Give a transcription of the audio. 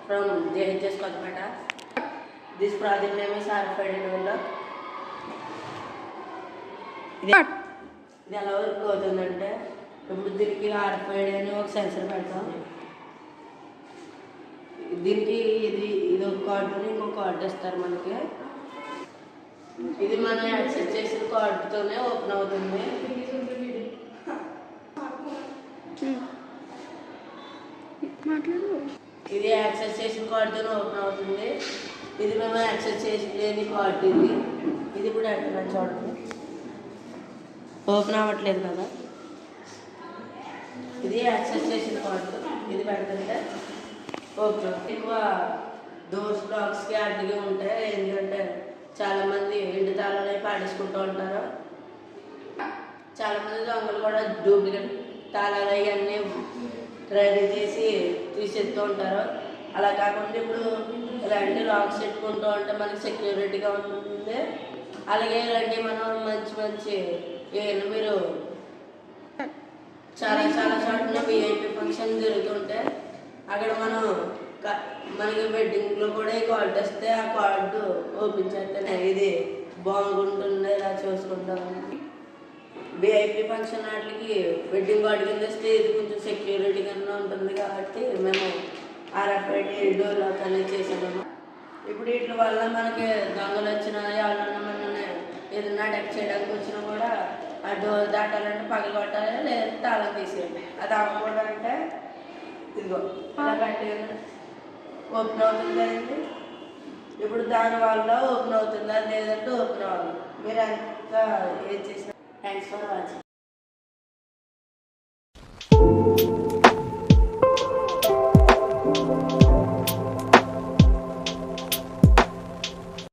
from JHS Kolkata. This project name is RFID develop. ఇది ఎలా work అవుతుందంటే ఇప్పుడు దీనికి RFID అని ఒక సెన్సర్ పెడతాం. దీనికి ఇది ఒక కార్డుని ఇంకో కార్డు ఇస్తారు మనకి. ఇది మనం యాక్సెస్ చేసిన కార్డుతోనే ఓపెన్ అవుతుంది. ఇది యాక్సెస్ చేసిన కార్డుతోనే ఓపెన్ అవుతుంది. ఇది మేము యాక్సెస్ చేసి లేని కార్డు ఇది ఇప్పుడు ఎక్కడ చూడండి ఓపెన్ అవ్వట్లేదు కదా. ఇది యాక్సెస్ చేసిన కార్డు ఇది పెడుతుంటే ఓపెన్. ఎక్కువ డోర్స్ బ్లాక్స్కి అడ్డుగా ఉంటాయి. ఎందుకంటే చాలామంది ఇంటి తాళాలు పాడేసుకుంటూ ఉంటారు. చాలామంది దొంగలు కూడా డూప్లికేట్ తాళాలు అవన్నీ రెడీ చేసి తీసేస్తూ ఉంటారు. అలా కాకుండా ఇప్పుడు ఇలాంటి లాక్స్ పెట్టుకుంటూ ఉంటే మనకి సెక్యూరిటీగా ఉంటుంది. అలాగే ఇలాంటి మనం మంచి మీరు చాలా చోట్ల విఐపి ఫంక్షన్ జరుగుతుంటే అక్కడ మనకి వెడ్డింగ్లో కూడా ఈ కార్డు వస్తే ఆ కార్డు ఓపెన్ చేస్తే ఇది బాగుంటుంది ఇలా చూసుకుంటామని. విఐపి ఫంక్షన్ వాటికి వెడ్డింగ్ కార్డు కింద వస్తే ఇది కొంచెం సెక్యూరిటీ కింద ఉంటుంది కాబట్టి మేము RFID డోర్ లాక్ అనేది చేసాము. ఇప్పుడు వీటి వల్ల మనకి దొంగలు వచ్చినా ఎవరన్నా మనల్ని ఏదన్నా అటాక్ చేయడానికి వచ్చినా కూడా ఆ డోర్ దాటాలంటే పగలు కొట్టాలి లేదా తాళం తీసేయాలి. అది అవ్వకూడదు అంటే ఇదిగో అలా పెట్టి ఓపెన్ అవుతుంది కదండి. ఇప్పుడు దానివల్ల ఓపెన్ అవుతుందా లేదంటే ఓపెన్ అవ్వాలి. మీరు అంతా ఏం చేసినా థ్యాంక్స్ ఫర్ వాచింగ్.